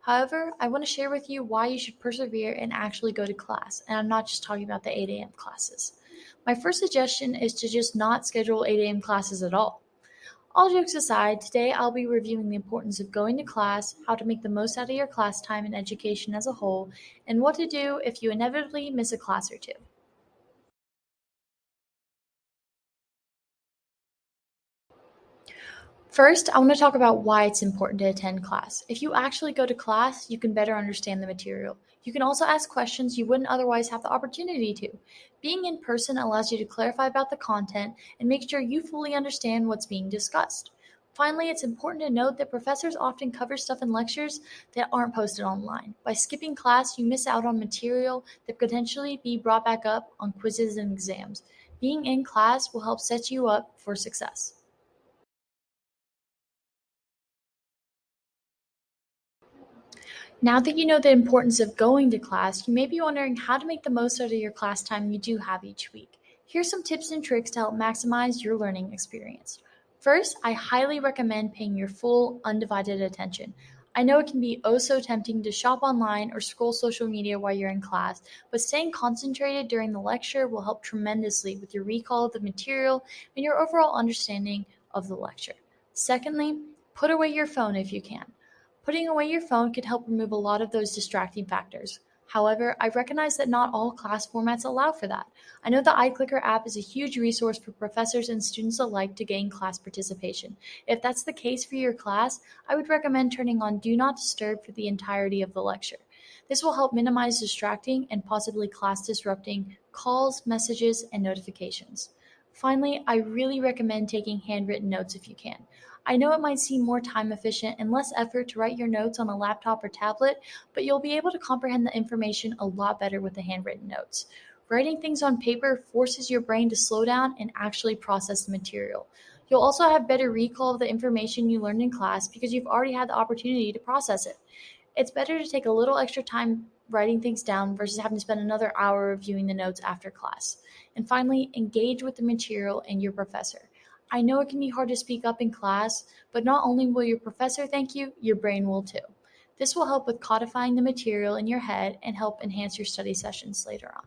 However, I want to share with you why you should persevere and actually go to class, and I'm not just talking about the 8 a.m. classes. My first suggestion is to just not schedule 8 a.m. classes at all. All jokes aside, today I'll be reviewing the importance of going to class, how to make the most out of your class time and education as a whole, and what to do if you inevitably miss a class or two. First, I want to talk about why it's important to attend class. If you actually go to class, you can better understand the material. You can also ask questions you wouldn't otherwise have the opportunity to. Being in person allows you to clarify about the content and make sure you fully understand what's being discussed. Finally, it's important to note that professors often cover stuff in lectures that aren't posted online. By skipping class, you miss out on material that could potentially be brought back up on quizzes and exams. Being in class will help set you up for success. Now that you know the importance of going to class, you may be wondering how to make the most out of your class time you do have each week. Here's some tips and tricks to help maximize your learning experience. First, I highly recommend paying your full, undivided attention. I know it can be oh so tempting to shop online or scroll social media while you're in class, but staying concentrated during the lecture will help tremendously with your recall of the material and your overall understanding of the lecture. Secondly, put away your phone if you can. Putting away your phone can help remove a lot of those distracting factors. However, I recognize that not all class formats allow for that. I know the iClicker app is a huge resource for professors and students alike to gain class participation. If that's the case for your class, I would recommend turning on Do Not Disturb for the entirety of the lecture. This will help minimize distracting and possibly class disrupting calls, messages, and notifications. Finally, I really recommend taking handwritten notes if you can. I know it might seem more time efficient and less effort to write your notes on a laptop or tablet, but you'll be able to comprehend the information a lot better with the handwritten notes. Writing things on paper forces your brain to slow down and actually process the material. You'll also have better recall of the information you learned in class because you've already had the opportunity to process it. It's better to take a little extra time writing things down versus having to spend another hour reviewing the notes after class. And finally, engage with the material and your professor. I know it can be hard to speak up in class, but not only will your professor thank you, your brain will too. This will help with codifying the material in your head and help enhance your study sessions later on.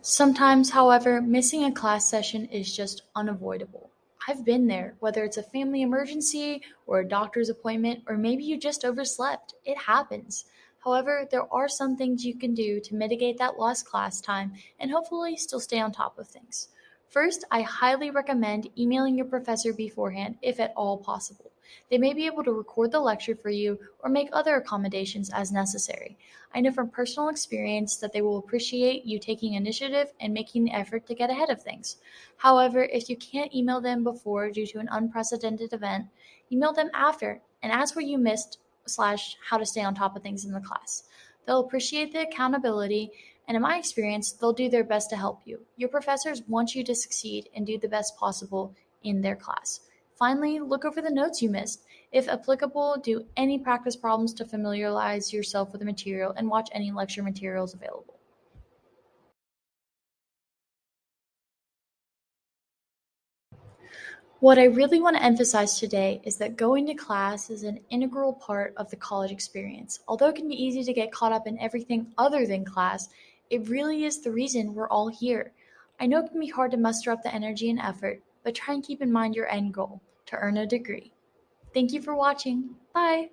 Sometimes, however, missing a class session is just unavoidable. I've been there, whether it's a family emergency or a doctor's appointment, or maybe you just overslept. It happens. However, there are some things you can do to mitigate that lost class time and hopefully still stay on top of things. First, I highly recommend emailing your professor beforehand if at all possible. They may be able to record the lecture for you or make other accommodations as necessary. I know from personal experience that they will appreciate you taking initiative and making the effort to get ahead of things. However, if you can't email them before due to an unprecedented event, email them after and ask what you missed slash how to stay on top of things in the class. They'll appreciate the accountability, and in my experience, they'll do their best to help you. Your professors want you to succeed and do the best possible in their class. Finally, look over the notes you missed. If applicable, do any practice problems to familiarize yourself with the material and watch any lecture materials available. What I really want to emphasize today is that going to class is an integral part of the college experience. Although it can be easy to get caught up in everything other than class, it really is the reason we're all here. I know it can be hard to muster up the energy and effort, but try and keep in mind your end goal to earn a degree. Thank you for watching. Bye.